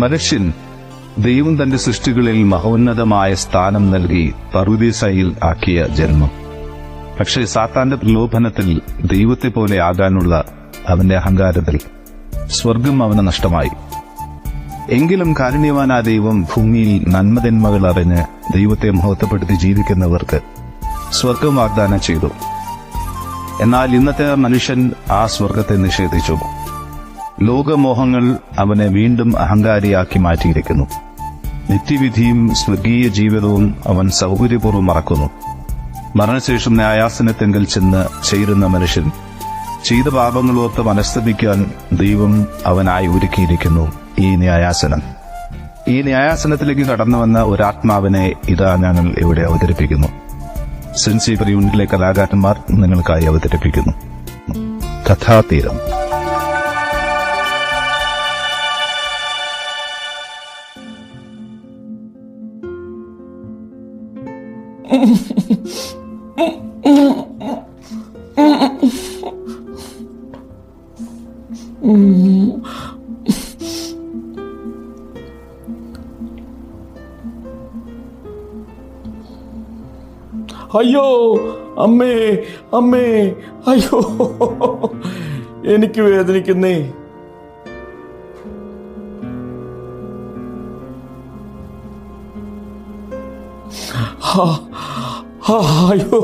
മനുഷ്യൻ ദൈവം തന്റെ സൃഷ്ടികളിൽ മഹോന്നതമായ സ്ഥാനം നൽകി പറുദീസയിൽ ആക്കിയ ജന്മം. പക്ഷേ സാത്താന്റെ പ്രലോഭനത്തിൽ ദൈവത്തെ പോലെ ആകാനുള്ള അവന്റെ അഹങ്കാരത്തിൽ സ്വർഗം അവന് നഷ്ടമായി. എങ്കിലും കാരുണ്യവാനായ ദൈവം ഭൂമിയിൽ നന്മതിന്മകൾ അറിഞ്ഞ് ദൈവത്തെ മഹത്വപ്പെടുത്തി ജീവിക്കുന്നവർക്ക് സ്വർഗം വാഗ്ദാനം ചെയ്തു. എന്നാൽ ഇന്നത്തെ മനുഷ്യൻ ആ സ്വർഗത്തെ നിഷേധിച്ചു. ലോകമോഹങ്ങൾ അവനെ വീണ്ടും അഹങ്കാരിയാക്കി മാറ്റിയിരിക്കുന്നു. നിത്യവിധിയും സ്വർഗീയ ജീവിതവും അവൻ സൗകര്യപൂർവ്വം മറക്കുന്നു. മരണശേഷം ന്യായാസനത്തെങ്കിൽ ചെന്ന് ചേരുന്ന മനുഷ്യൻ ചെയ്ത പാപങ്ങളോർത്ത് മനസ്തപിക്കാൻ ദൈവം അവനായി ഒരുക്കിയിരിക്കുന്നു ഈ ന്യായാസനം. ഈ ന്യായാസനത്തിലേക്ക് കടന്നുവന്ന ഒരാത്മാവിനെ ഇതാ ഞങ്ങൾ ഇവിടെ അവതരിപ്പിക്കുന്നു. സെന്റ് സേവ്യർ യൂണിറ്റിലെ കലാകാരന്മാർ നിങ്ങൾക്കായി അവതരിപ്പിക്കുന്നു കഥാതീരം. അയ്യോ അമ്മേ അമ്മേ, അയ്യോ എനിക്ക് വേദനിക്കുന്നേ. അയ്യോ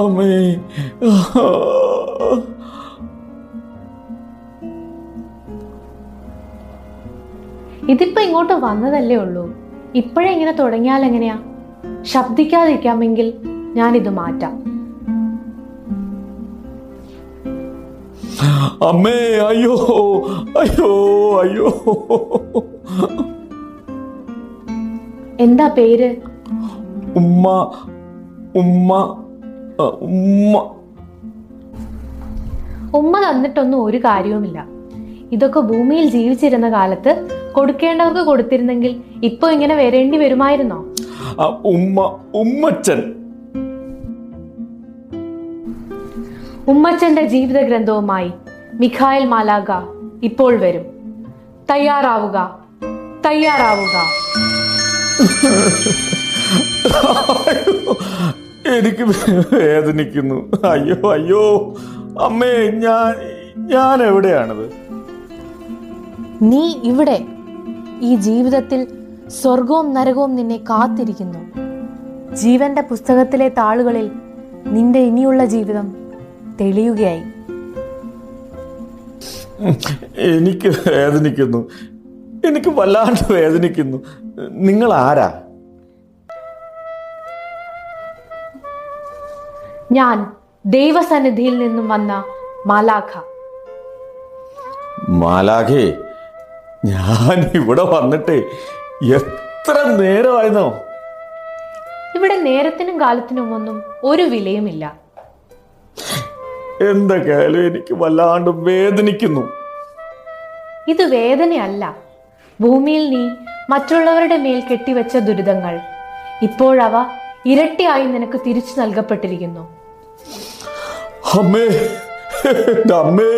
അമ്മേ. ഇതിപ്പോ ഇങ്ങോട്ട് വന്നതല്ലേ ഉള്ളൂ. ഇപ്പോഴേ ഇങ്ങനെ തുടങ്ങിയാൽ എങ്ങനെയാ? ശബ്ദിക്കാതിരിക്കാമെങ്കിൽ ഞാനിത് മാറ്റാം. അമ്മേ അയ്യോ അയ്യോ അയ്യോ. എന്താ പേര്? ഉമ്മ ഉമ്മ ഉമ്മ. ഉമ്മ തന്നിട്ടൊന്നും ഒരു കാര്യവുമില്ല. ഇതൊക്കെ ഭൂമിയിൽ ജീവിച്ചിരുന്ന കാലത്ത് കൊടുക്കേണ്ടവർക്ക് കൊടുത്തിരുന്നെങ്കിൽ ഇപ്പൊ ഇങ്ങനെ വരേണ്ടി വരുമായിരുന്നോ? ഉമ്മ ഉമ്മച്ചൻ. ഉമ്മച്ചന്റെ ജീവിത ഗ്രന്ഥവുമായി മിഖായേൽ മാലാഖ ഇപ്പോൾ വരും. തയ്യാറാവുക, തയ്യാറാവുക. എനിക്ക് വേദനിക്കുന്നു. അയ്യോ അയ്യോ അമ്മേ, ഞാൻ എവിടെയാണത്? നീ ഇവിടെ. ഈ ജീവിതത്തിൽ സ്വർഗവും നരകവും നിന്നെ കാത്തിരിക്കുന്നു. ജീവന്റെ പുസ്തകത്തിലെ താളുകളിൽ നിന്റെ ഇനിയുള്ള ജീവിതം തെളിയുകയായി. എനിക്ക് വേദനിക്കുന്നു, എനിക്ക് വല്ലാണ്ട് വേദനിക്കുന്നു. നിങ്ങൾ ആരാ? ഞാൻ ദൈവസന്നിധിയിൽ നിന്നും വന്ന മാലാഖ. മാലാഖേ, ഞാൻ ഇവിടെ വന്നിട്ട് എത്ര നേരമായിരുന്നോ? ഇവിടെ നേരത്തിനും കാലത്തിനും ഒന്നും ഒരു വിലയുമില്ല. എന്തൊക്കെയായാലും എനിക്ക് വല്ലാണ്ട് വേദനിക്കുന്നു. ഇത് വേദനയല്ല. ഭൂമിയിൽ നീ മറ്റുള്ളവരുടെ മേൽ കെട്ടിവെച്ച ദുരിതങ്ങൾ ഇപ്പോഴവ ഇരട്ടിയായി നിനക്ക് തിരിച്ചു നൽകപ്പെട്ടിരിക്കുന്നു. അമ്മേ, അമ്മേ,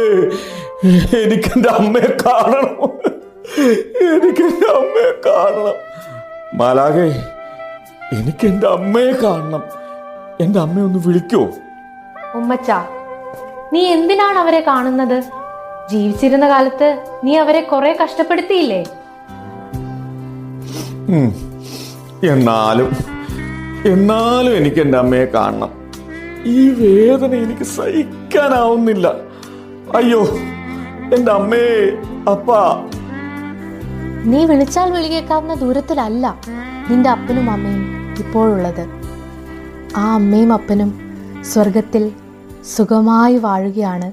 എനിക്കെന്റെ അമ്മയെ കാണണം, എനിക്കെന്റെ അമ്മയെ കാണണം. മാലാഖേ, എനിക്കെന്റെ അമ്മയെ കാണണം. എന്റെ അമ്മയെ ഒന്ന് വിളിക്കോ? ഉമ്മച്ച, നീ എന്തിനാണ് അവരെ കാണുന്നത്? ജീവിച്ചിരുന്ന കാലത്ത് നീ അവരെ കുറെ കഷ്ടപ്പെടുത്തിയില്ലേ? എന്നാലും എനിക്ക് എന്റെ അമ്മയെ കാണണം. ഈ വേദന എനിക്ക് സഹിക്കാനാവുന്നില്ല. അയ്യോ എന്റെ അമ്മേ, അപ്പാ. നീ വിളിച്ചാൽ വിളിയേക്കാവുന്ന ദൂരത്തിലല്ല നിന്റെ അപ്പനും അമ്മയും ഇപ്പോഴുള്ളത്. ആ അമ്മയും അപ്പനും സ്വർഗത്തിൽ സുഖമായി വാഴുകയാണ്.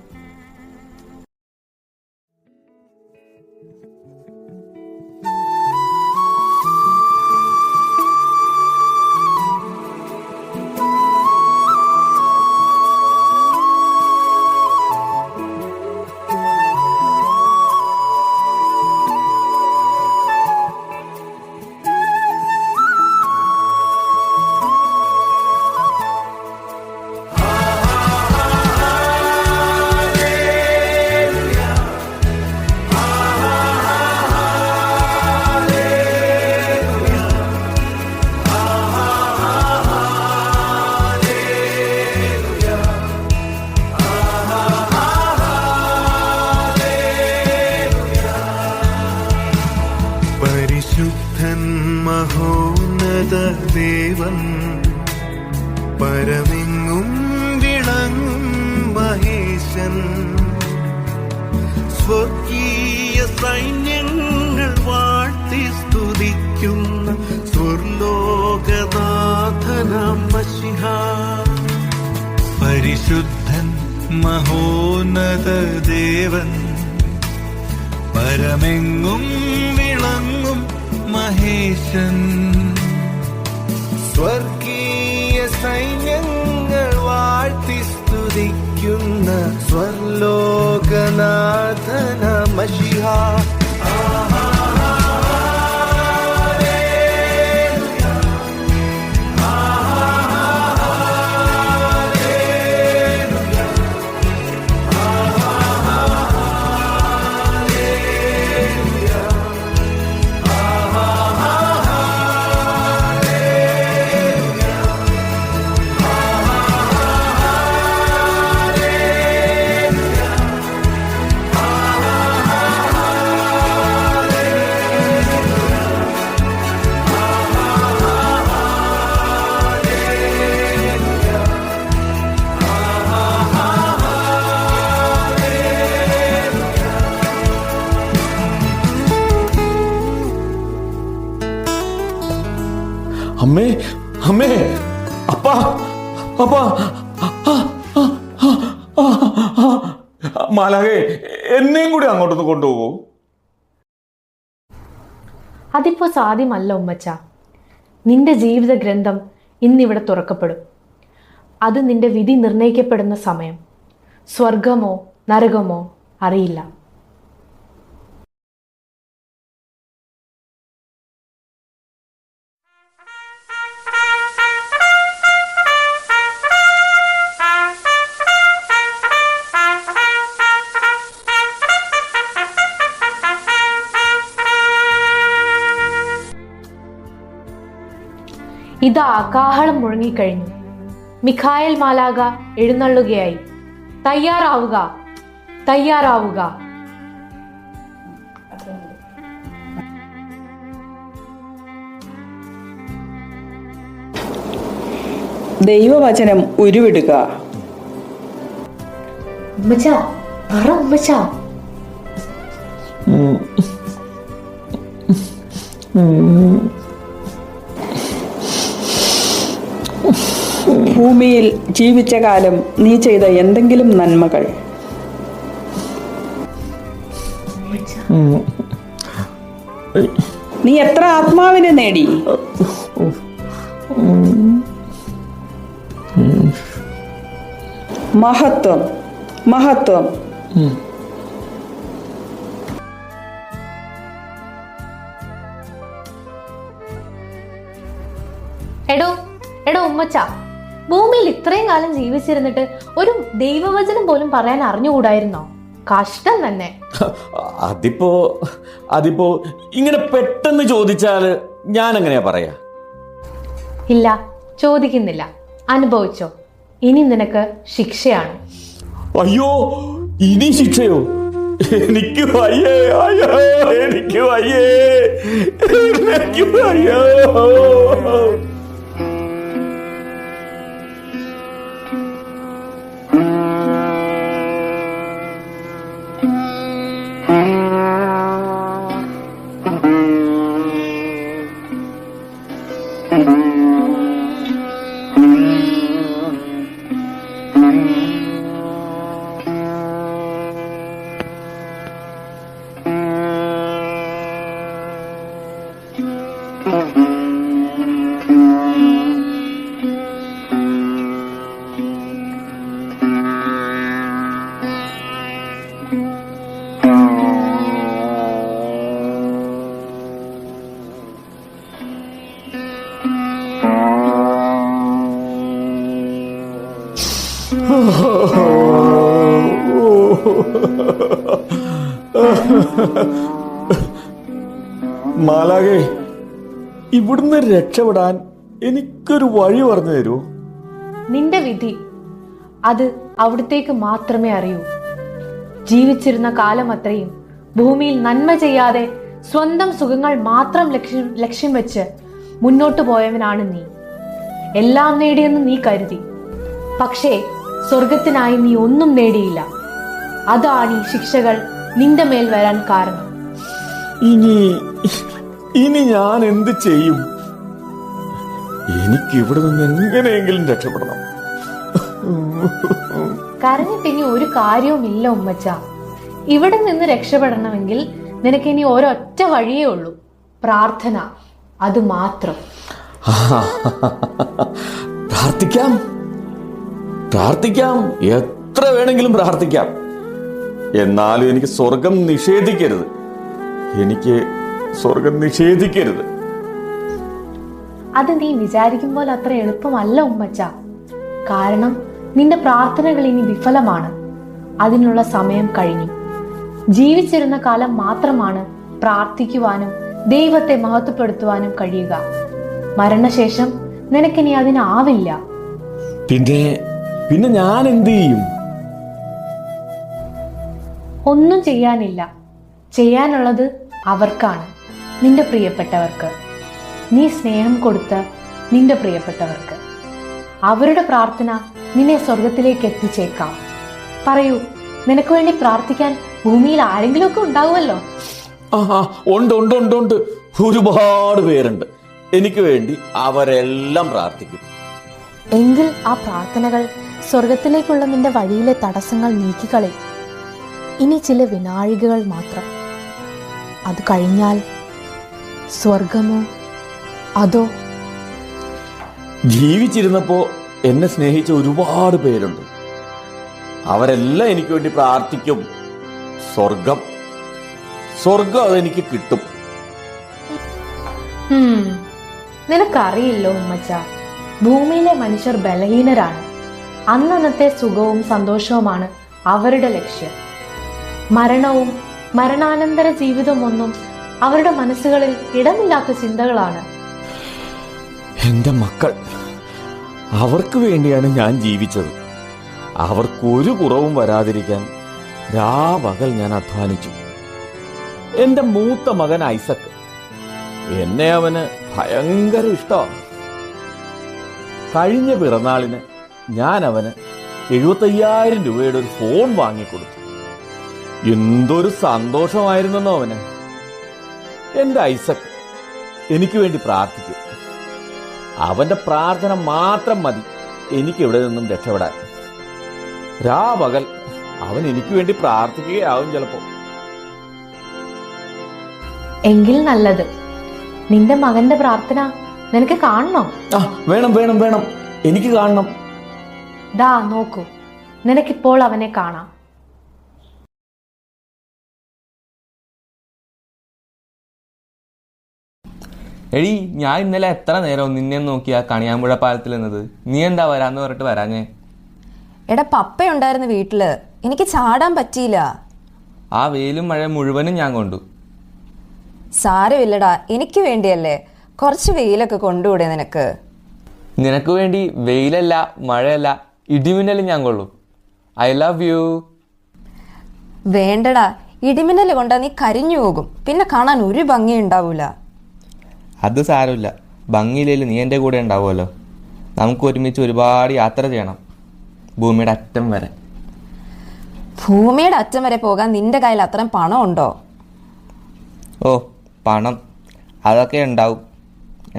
ദേവൻ പരമെങ്ങും വിളങ്ങും മഹേശൻ സ്വർഗീയ സൈന്യങ്ങൾ വാഴ്ത്തി സ്തുതിക്കുന്ന സ്വർലോകനാഥനാം മശിഹ പരിശുദ്ധൻ മഹോന്നത ദേവൻ പരമെങ്ങും വിളങ്ങും മഹേശൻ സ്വർഗീയ സൈന്യങ്ങൾ വാഴ്ത്തി സ്തുതിക്കുന്ന സ്വർലോകനാഥന മശിഹ അമ്മേ അമ്മേ അപ്പാ അപ്പാ മാലാകെ എന്നെയും കൂടി അങ്ങോട്ടൊന്ന് കൊണ്ടുപോകൂ. അതിപ്പോ സാധ്യമല്ല ഉമ്മച്ച. നിന്റെ ജീവിത ഗ്രന്ഥം ഇന്നിവിടെ തുറക്കപ്പെടും. അത് നിന്റെ വിധി നിർണയിക്കപ്പെടുന്ന സമയം. സ്വർഗമോ നരകമോ അറിയില്ല. ഇതാ കാഹളം മുഴങ്ങിക്കഴിഞ്ഞു. മിഖായേൽ മാലാക എഴുന്നള്ളുകയായി. തയ്യാറാവുക, തയ്യാറാവുക. ദൈവവചനം ഉരുവിടുക. ഉമ്മച്ച പറ ഉമ്മച്ച. ഭൂമിയിൽ ജീവിച്ച കാലം നീ ചെയ്ത എന്തെങ്കിലും നന്മകൾ. നീ എത്ര ആത്മാവിനെ നേടി? മഹത്വം മഹത്വം. എടോ എടോ ഉമ്മച്ച, ഭൂമിയിൽ ഇത്രയും കാലം ജീവിച്ചിരുന്നിട്ട് ഒരു ദൈവവചനം പോലും പറയാൻ അറിഞ്ഞുകൂടായിരുന്നോ? കഷ്ടം തന്നെ. അതിപ്പോ ഇങ്ങനെ പെട്ടെന്ന് ചോദിച്ചാല് ഞാൻ എങ്ങനെയാ പറയാ? ഇല്ല, ചോദിക്കുന്നില്ല. അനുഭവിച്ചോ. ഇനി നിനക്ക് ശിക്ഷയാണ്. അയ്യോ, ഇനി ശിക്ഷയോ? എനിക്ക് വയ്യേ, അയ്യോ എനിക്ക് വയ്യേ, എനിക്ക് വയ്യോ. മാലാകെ, ഇവിടുന്ന് രക്ഷപ്പെടാൻ എനിക്കൊരു വഴി പറഞ്ഞു തരൂ. നിന്റെ വിധി അത് അവിടത്തേക്ക് മാത്രമേ അറിയൂ. ജീവിച്ചിരുന്ന കാലം അത്രയും ഭൂമിയിൽ നന്മ ചെയ്യാതെ സ്വന്തം സുഖങ്ങൾ മാത്രം ലക്ഷ്യം വെച്ച് മുന്നോട്ടു പോയവനാണ് നീ. എല്ലാം നേടിയെന്ന് നീ കരുതി, പക്ഷേ സ്വർഗത്തിനായി നീ ഒന്നും നേടിയില്ല. അതാണ് ഈ ശിക്ഷകൾ നിന്റെ മേൽ വരാൻ കാരണം. ഇനി ഞാൻ എന്ത് ചെയ്യും? എനിക്ക് ഇവിടെ നിന്ന് എങ്ങനെയെങ്കിലും രക്ഷപ്പെടണം. കരഞ്ഞിട്ട് ഇനി ഒരു കാര്യവുമില്ല ഉമ്മച്ച. ഇവിടെ നിന്ന് രക്ഷപ്പെടണമെങ്കിൽ നിനക്ക് ഇനി ഒരൊറ്റ വഴിയേ ഉള്ളൂ, പ്രാർത്ഥന. അത് മാത്രം. പ്രാർത്ഥിക്കാം, പ്രാർത്ഥിക്കാം, എത്ര വേണമെങ്കിലും പ്രാർത്ഥിക്കാം. എന്നാലും എനിക്ക് സ്വർഗം നിഷേധിക്കരുത്. എനിക്ക് സ്വർഗം നിഷേധിക്കരുത്. അത് നീ വിചാരിക്കുമ്പോൾ അത്ര എളുപ്പമല്ല ഉമ്മച്ച. കാരണം നിന്റെ പ്രാർത്ഥനകൾ ഇനി വിഫലമാണ്. അതിനുള്ള സമയം കഴിഞ്ഞു. ജീവിച്ചിരുന്ന കാലം മാത്രമാണ് പ്രാർത്ഥിക്കുവാനും ദൈവത്തെ മഹത്വപ്പെടുത്തുവാനും കഴിയുക. മരണശേഷം നിനക്കിനി അതിനാവില്ല. പിന്നെ ഞാൻ എന്ത് ചെയ്യും? ഒന്നും ചെയ്യാനില്ല. ചെയ്യാനുള്ളത് അവർക്കാണ്, നിന്റെ പ്രിയപ്പെട്ടവർക്ക്. നീ സ്നേഹം കൊടുത്ത നിന്റെ പ്രിയപ്പെട്ടവർക്ക്. അവരുടെ പ്രാർത്ഥന നിന്നെ സ്വർഗത്തിലേക്ക് എത്തിച്ചേക്കാം. പറയൂ, നിനക്ക് വേണ്ടി പ്രാർത്ഥിക്കാൻ ഭൂമിയിൽ ആരെങ്കിലുമൊക്കെ ഉണ്ടാവുമല്ലോ. ഉണ്ട് ഉണ്ട് ഉണ്ട് ഉണ്ട് ഒരുപാട് പേരുണ്ട്. എനിക്ക് വേണ്ടി അവരെല്ലാം പ്രാർത്ഥിക്കും. എങ്കിൽ ആ പ്രാർത്ഥനകൾ സ്വർഗത്തിലേക്കുള്ള നിന്റെ വഴിയിലെ തടസ്സങ്ങൾ നീക്കിക്കളയും. ഇനി ചില വിനാഴികകൾ മാത്രം. അത് കഴിഞ്ഞാൽ സ്വർഗമോ അതോ? ജീവിച്ചിരുന്നപ്പോ എന്നെ സ്നേഹിച്ച ഒരുപാട് പേരുണ്ട്. അവരെല്ലാം എനിക്ക് വേണ്ടി പ്രാർത്ഥിക്കും. സ്വർഗം അതെനിക്ക് കിട്ടും. നിനക്കറിയില്ലോ ഉമ്മച്ച, ഭൂമിയിലെ മനുഷ്യർ ബലഹീനരാണ്. അന്നന്നത്തെ സുഖവും സന്തോഷവുമാണ് അവരുടെ ലക്ഷ്യം. മരണവും മരണാനന്തര ജീവിതമൊന്നും അവരുടെ മനസ്സുകളിൽ ഇടമില്ലാത്ത ചിന്തകളാണ്. എന്റെ മക്കൾ, അവർക്ക് വേണ്ടിയാണ് ഞാൻ ജീവിച്ചത്. അവർക്കൊരു കുറവും വരാതിരിക്കാൻ രാപകൽ ഞാൻ അധ്വാനിച്ചു. എന്റെ മൂത്ത മകൻ ഐസക്, എന്നെ അവന് ഭയങ്കര ഇഷ്ടമാണ്. കഴിഞ്ഞ പിറന്നാളിന് ഞാൻ അവന് 75,000 രൂപയുടെ ഒരു ഫോൺ വാങ്ങിക്കൊടുത്തു. എന്തൊരു സന്തോഷമായിരുന്നെന്നോ അവന്. എന്റെ ഐസക് എനിക്ക് വേണ്ടി പ്രാർത്ഥിക്കും. അവന്റെ പ്രാർത്ഥന മാത്രം മതി എനിക്ക് ഇവിടെ നിന്നും രക്ഷപ്പെടാൻ. രാപകൽ അവൻ എനിക്ക് വേണ്ടി പ്രാർത്ഥിക്കുകയാവും ചിലപ്പോ. എങ്കിൽ നല്ലത്. നിന്റെ മകന്റെ പ്രാർത്ഥന നിനക്ക് കാണണോ? വേണം വേണം വേണം, എനിക്ക് കാണണം. ദാ നോക്കൂ, നിനക്കിപ്പോൾ അവനെ കാണാം. എടി, ഞാൻ ഇന്നലെ എത്ര നേരം നിന്നെ നോക്കിയാ കണിയാമ്പുഴ പാലത്തിൽ നിന്നത്. നീ എന്താ വരാന്ന് പറഞ്ഞിട്ട് വരാഞ്ഞേ? എടാ, പപ്പയുണ്ടായിരുന്നു വീട്ടില്, എനിക്ക് ചാടാൻ പറ്റിയില്ല. ആ വെയിലും മഴ മുഴുവനും ഞാൻ കൊണ്ടു. സാരമില്ലടാ, എനിക്ക് വേണ്ടിയല്ലേ. കുറച്ച് വെയിലൊക്കെ കൊണ്ടുകൂടെ നിനക്ക്? നിനക്ക് വേണ്ടി വെയിലല്ല മഴയല്ല ഇടിമിന്നലും ഞാൻ കൊള്ളും. I love you. വേണ്ടടാ, ഇടിമിന്നൽ കൊണ്ടാ നീ കരിഞ്ഞു പോകും. പിന്നെ കാണാൻ ഒരു ഭംഗി ഉണ്ടാവൂല. അത് സാരമില്ല, ഭംഗിയില്ലേലും നീ എൻ്റെ കൂടെ ഉണ്ടാവുമല്ലോ. നമുക്ക് ഒരുമിച്ച് ഒരുപാട് യാത്ര ചെയ്യണം, ഭൂമിയുടെ അറ്റം വരെ. ഭൂമിയുടെ അറ്റം വരെ പോകാൻ നിന്റെ കയ്യിൽ അത്രയും പണം ഉണ്ടോ? ഓ, പണം അതൊക്കെ ഉണ്ടാവും,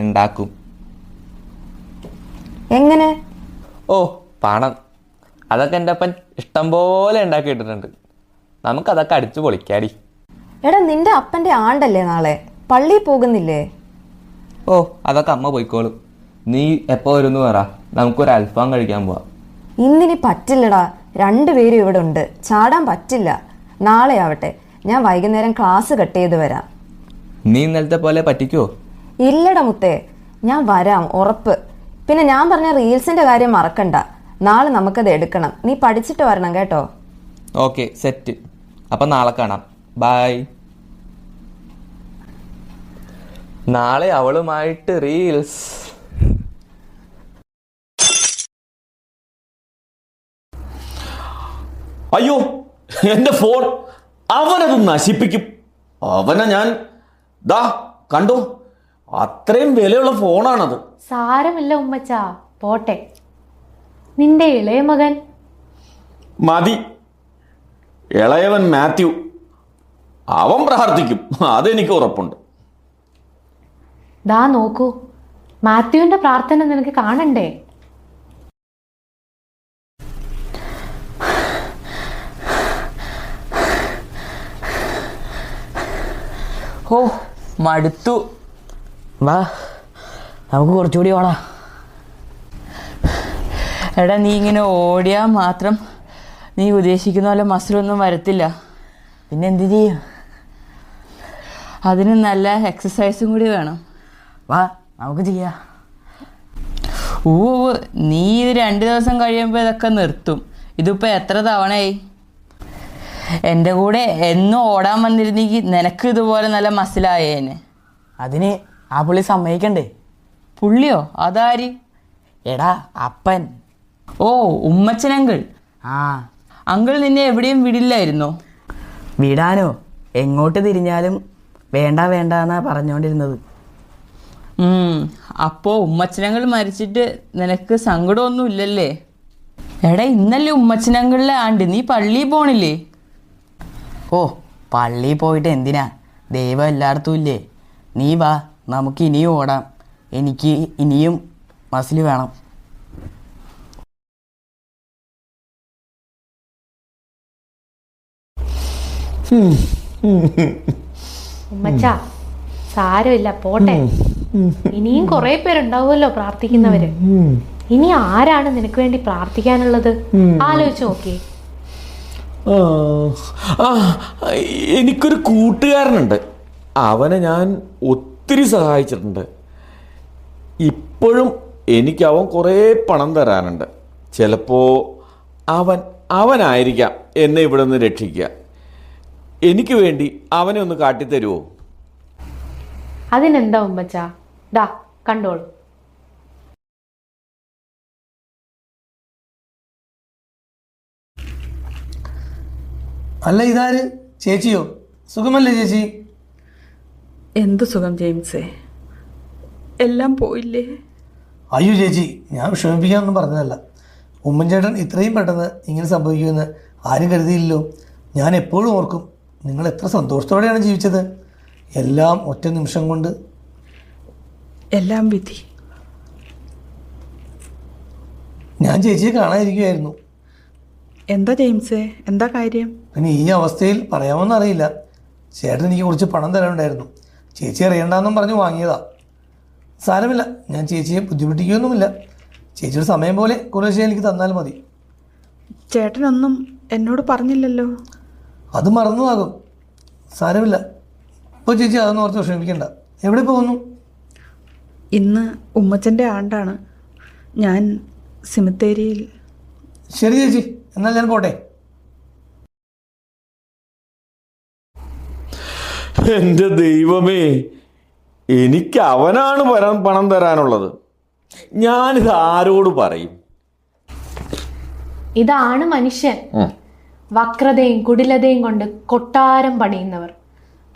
ഉണ്ടാക്കും. എങ്ങനെ? ഓ, പണം അതൊക്കെ എൻ്റെ അപ്പൻ ഇഷ്ടം പോലെ ഉണ്ടാക്കിയിട്ടിട്ടുണ്ട്. നമുക്കതൊക്കെ അടിച്ചു പൊളിക്കാടി. എടാ, നിന്റെ അപ്പന്റെ ആണ്ടല്ലേ നാളെ, പള്ളിയിൽ പോകുന്നില്ലേ? ഓ, അതൊക്കെ അമ്മ പോയിക്കോളും. നീ എപ്പോ വരുന്നു പറ, നമുക്കൊരു അൽഫാം കഴിക്കാൻ പോവാം. ഇന്നിനി പറ്റില്ലടാ, രണ്ടുപേരും ഇവിടെ ഉണ്ട്, ചാടാൻ പറ്റില്ല. നാളെ ആവട്ടെ, ഞാൻ വൈകുന്നേരം ക്ലാസ് കട്ട് ചെയ്ത് വരാം. നീ ഇന്നലത്തെ പോലെ പറ്റിക്കോ? ഇല്ലടാ മുത്തേ, ഞാൻ വരാം, ഉറപ്പ്. പിന്നെ ഞാൻ പറഞ്ഞ റീൽസിന്റെ കാര്യം മറക്കണ്ട. നാളെ നമുക്കത് എടുക്കണം. നീ പഠിച്ചിട്ട് വരണം കേട്ടോ. Okay, set. അപ്പം നാളെ കാണാം. ബൈ. നാളെ അവളുമായിട്ട് റീൽസ്. അയ്യോ, എന്റെ ഫോൺ അവനത് നശിപ്പിക്കും. അവനെ ഞാൻ ദാ കണ്ടോ, അത്രയും വിലയുള്ള ഫോണാണത്. സാരമില്ല ഉമ്മച്ച, പോട്ടെ. നിന്റെ ഇളയ മകൻ? മതി, ഇളയവൻ മാത്യു, അവൻ പ്രാർത്ഥിക്കും, അതെനിക്ക് ഉറപ്പുണ്ട്. ദാ നോക്കൂ, മാത്യുവിന്റെ പ്രാർത്ഥന നിനക്ക് കാണണ്ടേ? ഓ, മടുത്തു. വാ, നമുക്ക് കുറച്ചുകൂടി ഓടാ. എടാ, നീ ഇങ്ങനെ ഓടിയാൽ മാത്രം നീ ഉദ്ദേശിക്കുന്ന പോലെ മസിലൊന്നും വരത്തില്ല. പിന്നെ എന്ത് ചെയ്യും? അതിന് നല്ല എക്സസൈസും കൂടി വേണം. വാ, നമുക്ക് ചെയ്യാം. നീ ഇത് 2 ദിവസം കഴിയുമ്പോൾ ഇതൊക്കെ നിർത്തും. ഇതിപ്പോൾ എത്ര തവണയായി? എൻ്റെ കൂടെ എന്നും ഓടാൻ വന്നിരുന്നെങ്കിൽ നിനക്ക് ഇതുപോലെ നല്ല മസിലായേനെ. അതിന് ആ പുള്ളി സമ്മതിക്കണ്ടേ? പുള്ളിയോ? അതാര്? എടാ, അപ്പൻ. ഓ, ഉമ്മച്ചനങ്കിൾ. ആ, അങ്കിൾ നിന്നെ എവിടെയും വിടില്ലായിരുന്നോ? വിടാനോ? എങ്ങോട്ട് തിരിഞ്ഞാലും വേണ്ട വേണ്ട എന്നാ പറഞ്ഞുകൊണ്ടിരുന്നത്. അപ്പോൾ ഉമ്മച്ചനങ്കിൾ മരിച്ചിട്ട് നിനക്ക് സങ്കടമൊന്നും ഇല്ലല്ലേ? എടാ, ഇന്നല്ലേ ഉമ്മച്ചനങ്കിളിലെ ആണ്ട്, നീ പള്ളിയിൽ പോണില്ലേ? ഓ, പള്ളിയിൽ പോയിട്ട് എന്തിനാ? ദൈവം എല്ലായിടത്തും ഇല്ലേ? നീ വാ, നമുക്ക് ഇനിയും ഓടാം. എനിക്ക് ഇനിയും മസിൽ വേണം. ഉമ്മച്ച, സാരമില്ല, പോട്ടെ. ഇനിയും കുറെ പേരുണ്ടാവുമല്ലോ പ്രാർത്ഥിക്കുന്നവര്. ഇനി ആരാണ് നിനക്ക് വേണ്ടി പ്രാർത്ഥിക്കാനുള്ളത്? ആലോചിച്ച് നോക്കിയേ. എനിക്കൊരു കൂട്ടുകാരനുണ്ട്, അവനെ ഞാൻ ഒത്തിരി സഹായിച്ചിട്ടുണ്ട്. ഇപ്പോഴും എനിക്ക് അവൻ കുറേ പണം തരാനുണ്ട്. ചിലപ്പോൾ അവനായിരിക്കാം എന്നെ ഇവിടെ നിന്ന് രക്ഷിക്കുക. എനിക്ക് വേണ്ടി അവനെ ഒന്ന് കാട്ടിത്തരുമോ? അതിനെന്താ ഉമ്മച്ച, ദാ കണ്ടോളൂ. അല്ല, ഇതാര്? ചേച്ചിയോ? സുഖമല്ലേ ചേച്ചി? എന്ത് സുഖം ജെയിംസേ, എല്ലാം പോയില്ലേ? അയ്യോ ചേച്ചി, ഞാൻ വിഷമിപ്പിക്കാനൊന്നും പറഞ്ഞതല്ല. ഉമ്മൻചേട്ടൻ ഇത്രയും പെട്ടെന്ന് ഇങ്ങനെ സംഭവിക്കുമെന്ന് ആരും കരുതിയില്ലല്ലോ. ഞാൻ എപ്പോഴും ഓർക്കും നിങ്ങൾ എത്ര സന്തോഷത്തോടെയാണ് ജീവിച്ചത്. എല്ലാം ഒറ്റ നിമിഷം കൊണ്ട്. എല്ലാം വിധി. ഞാൻ ചേച്ചിയെ കാണാതിരിക്കുമായിരുന്നു. എന്താ ജെയിംസേ, എന്താ കാര്യം? പിന്നെ ഈ അവസ്ഥയിൽ പറയാമെന്നറിയില്ല. ചേട്ടൻ എനിക്ക് കുറച്ച് പണം തരാനുണ്ടായിരുന്നു. ചേച്ചി അറിയണ്ടെന്നും പറഞ്ഞ് വാങ്ങിയതാ. സാരമില്ല, ഞാൻ ചേച്ചിയെ ബുദ്ധിമുട്ടിക്കുകയൊന്നുമില്ല. ചേച്ചിയുടെ സമയം പോലെ കുറേശ്ശെ എനിക്ക് തന്നാൽ മതി. ചേട്ടനൊന്നും എന്നോട് പറഞ്ഞില്ലല്ലോ. അത് മറന്നുമാകും. സാരമില്ല, ഇപ്പോൾ ചേച്ചി അതൊന്നും ഓർത്ത് വിഷമിക്കണ്ട. എവിടെ പോകുന്നു? ഇന്ന് ഉമ്മച്ചൻ്റെ ആണ്ടാണ്. ഞാൻ സിമിത്തേരിയിൽ. ശരി ചേച്ചി, എന്നാൽ ഞാൻ പോട്ടെ. എൻ്റെ ദൈവമേ, എനിക്ക് അവനാണ് പണം തരാനുള്ളത്. ഞാനിത് ആരോട് പറയും? ഇതാണ് മനുഷ്യൻ. വക്രതയും കുടിലതയും കൊണ്ട് കൊട്ടാരം പണിയുന്നവർ.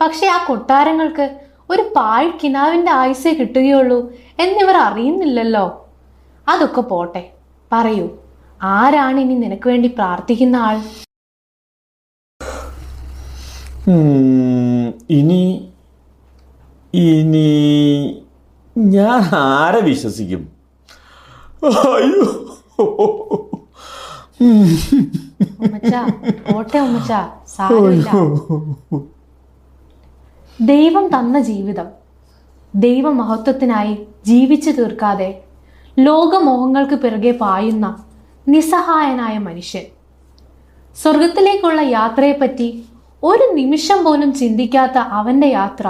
പക്ഷെ ആ കൊട്ടാരങ്ങൾക്ക് ഒരു പാഴ് കിനാവിന്റെ ആയുസേ കിട്ടുകയുള്ളൂ എന്നിവർ അറിയുന്നില്ലല്ലോ. അതൊക്കെ പോട്ടെ, പറയൂ, ആരാണ് ഇനി നിനക്ക് വേണ്ടി പ്രാർത്ഥിക്കുന്ന ആൾ? ഇനി ഞാൻ ആരെ വിശ്വസിക്കും? അയ്യോ, ഉമ്മച്ച, പോട്ടെ ഉമ്മച്ച, സാരമില്ല. ദൈവം തന്ന ജീവിതം ദൈവമഹത്വത്തിനായി ജീവിച്ചു തീർക്കാതെ ലോകമോഹങ്ങൾക്ക് പിറകെ പായുന്ന നിസ്സഹായനായ മനുഷ്യൻ. സ്വർഗത്തിലേക്കുള്ള യാത്രയെപ്പറ്റി ഒരു നിമിഷം പോലും ചിന്തിക്കാത്ത അവന്റെ യാത്ര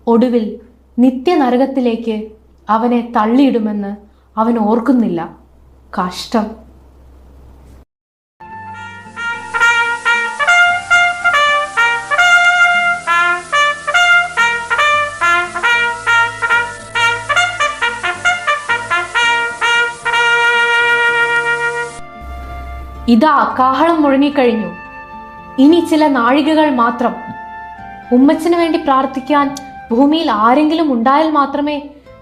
ഒടുവിൽ നിത്യനരകത്തിലേക്ക് അവനെ തള്ളിയിടുമെന്ന് അവൻ ഓർക്കുന്നില്ല. കഷ്ടം. ഇതാ കാഹളം മുഴങ്ങിക്കഴിഞ്ഞു. ഇനി ചില നാഴികകൾ മാത്രം. ഉമ്മച്ചന് വേണ്ടി പ്രാർത്ഥിക്കാൻ ഭൂമിയിൽ ആരെങ്കിലും ഉണ്ടായാൽ മാത്രമേ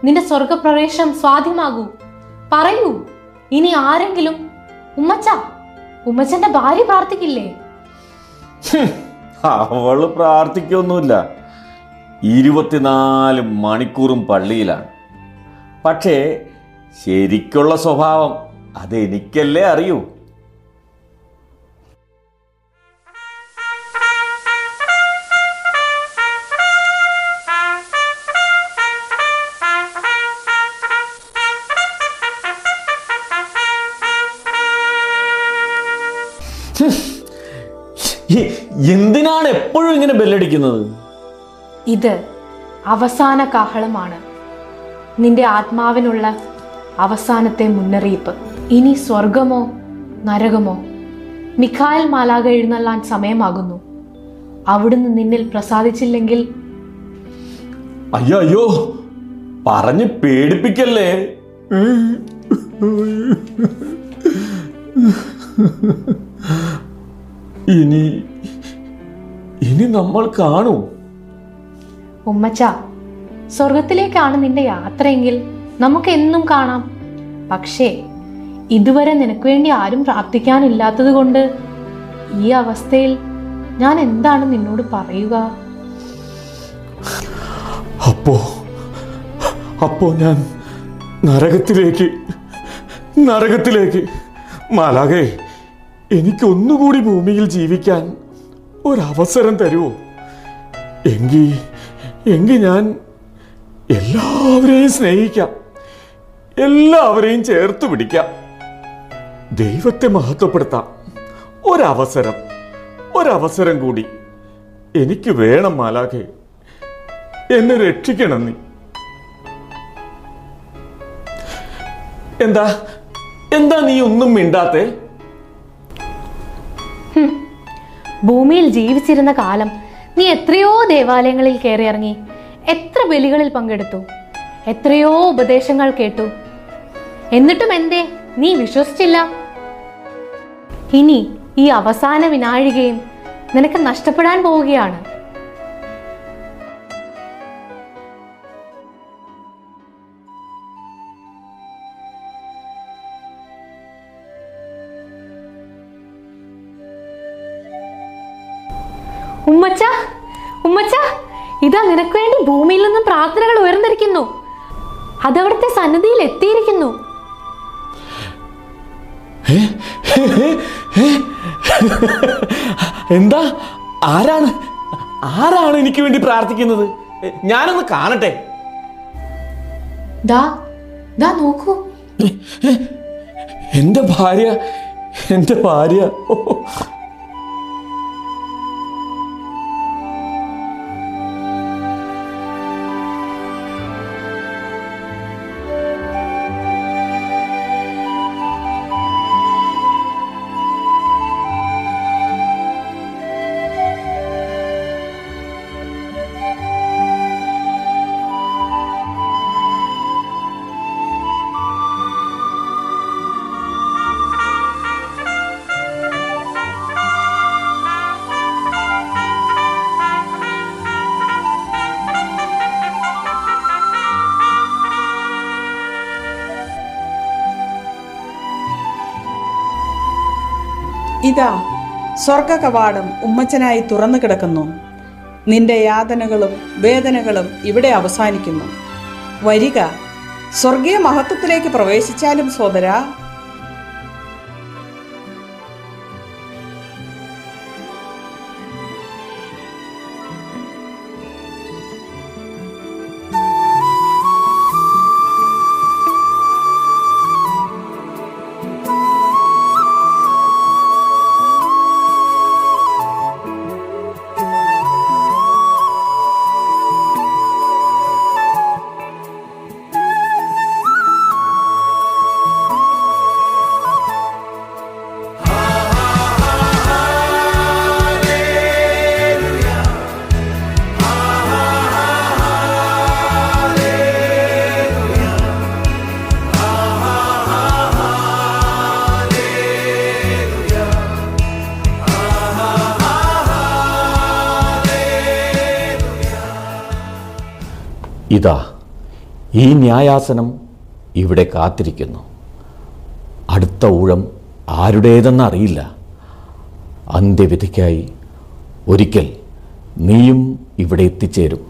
നിന്റെ സ്വർഗപ്രവേശം സാധ്യമാകൂ. പറയൂ, ഇനി ആരെങ്കിലും? ഉമ്മച്ചന്റെ ഭാര്യ പ്രാർത്ഥിക്കില്ലേ? അവള് പ്രാർത്ഥിക്കൊന്നുമില്ല. 24 മണിക്കൂറും പള്ളിയിലാണ്. പക്ഷേ ശരിക്കുള്ള സ്വഭാവം അതെനിക്കല്ലേ അറിയൂ. എന്തിനാണ് എപ്പോഴും ഇങ്ങനെ ബെല്ലടിക്കുന്നത്? ഇത് അവസാന കാഹളമാണ്, നിന്റെ ആത്മാവിനുള്ള അവസാനത്തെ മുന്നറിയിപ്പ്. ഇനി സ്വർഗമോ നരകമോ? മിഖായേൽ മാലാഖ എഴുന്നള്ളാൻ സമയമാകുന്നു. അവിടുന്ന് നിന്നിൽ പ്രസാദിച്ചില്ലെങ്കിൽ? അയ്യോ, പറഞ്ഞ് പേടിപ്പിക്കല്ലേ. ഇനി നമ്മൾ കാണൂ. ഉമ്മച്ച, സ്വർഗത്തിലേക്കാണ് നിന്റെ യാത്രയെങ്കിൽ നമുക്ക് എന്നും കാണാം. പക്ഷേ ഇതുവരെ നിനക്ക് വേണ്ടി ആരും പ്രാർത്ഥിക്കാനില്ലാത്തത് കൊണ്ട് ഈ അവസ്ഥയിൽ ഞാൻ എന്താണ് നിന്നോട് പറയുക? അപ്പോ ഞാൻ നരകത്തിലേക്ക് മാലാഖേ, എനിക്കൊന്നുകൂടി ഭൂമിയിൽ ജീവിക്കാൻ ഒരവസരം തരുമോ? എങ്കിൽ ഞാൻ എല്ലാവരെയും സ്നേഹിക്കാം, എല്ലാവരെയും ചേർത്ത് പിടിക്കാം, ദൈവത്തെ മഹത്വപ്പെടുത്താം. ഒരവസരം കൂടി എനിക്ക് വേണം മാലാഖേ. എന്നെ രക്ഷിക്കണം നീ. എന്താ നീ ഒന്നും മിണ്ടാത്തെ? ഭൂമിയിൽ ജീവിച്ചിരുന്ന കാലം നീ എത്രയോ ദേവാലയങ്ങളിൽ കയറിയിറങ്ങി, എത്ര ബലികളിൽ പങ്കെടുത്തു, എത്രയോ ഉപദേശങ്ങൾ കേട്ടു. എന്നിട്ടും എന്തേ നീ വിശ്വസിച്ചില്ല? ഇനി ഈ അവസാന വിനാഴികയും നിനക്ക് നഷ്ടപ്പെടാൻ പോവുകയാണ്. ഉമ്മച്ച, ഇതാ നിനക്ക് വേണ്ടി ഭൂമിയിൽ നിന്നും പ്രാർത്ഥനകൾ ഉയർന്നിരിക്കുന്നു. അതവിടുത്തെ സന്നിധിയിൽ എത്തിയിരിക്കുന്നു. എന്താ? ആരാണ് എനിക്ക് വേണ്ടി പ്രാർത്ഥിക്കുന്നത്? ഞാനൊന്ന് കാണട്ടെ. ദാ നോക്കൂ. എന്റെ ഭാര്യ. ഇതാ സ്വർഗ കവാടം ഉമ്മച്ചനായി തുറന്നു കിടക്കുന്നു. നിന്റെ യാതനകളും വേദനകളും ഇവിടെ അവസാനിക്കുന്നു. വരിക, സ്വർഗീയ മഹത്വത്തിലേക്ക് പ്രവേശിച്ചാലും സോദരാ. ഇതാ ഈ ന്യായാസനം ഇവിടെ കാത്തിരിക്കുന്നു. അടുത്ത ഊഴം ആരുടേതെന്നറിയില്ല. അന്ത്യവിധിക്കായി ഒരിക്കൽ നീയും ഇവിടെ എത്തിച്ചേരും.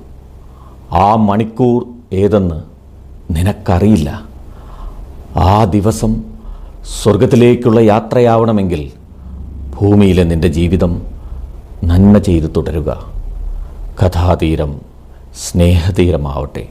ആ മണിക്കൂർ ഏതെന്ന് നിനക്കറിയില്ല. ആ ദിവസം സ്വർഗത്തിലേക്കുള്ള യാത്രയാവണമെങ്കിൽ ഭൂമിയിലെ നിന്റെ ജീവിതം നന്മ ചെയ്തു തുടരുക. കഥാതീരം സ്നേഹതീരമാവട്ടെ.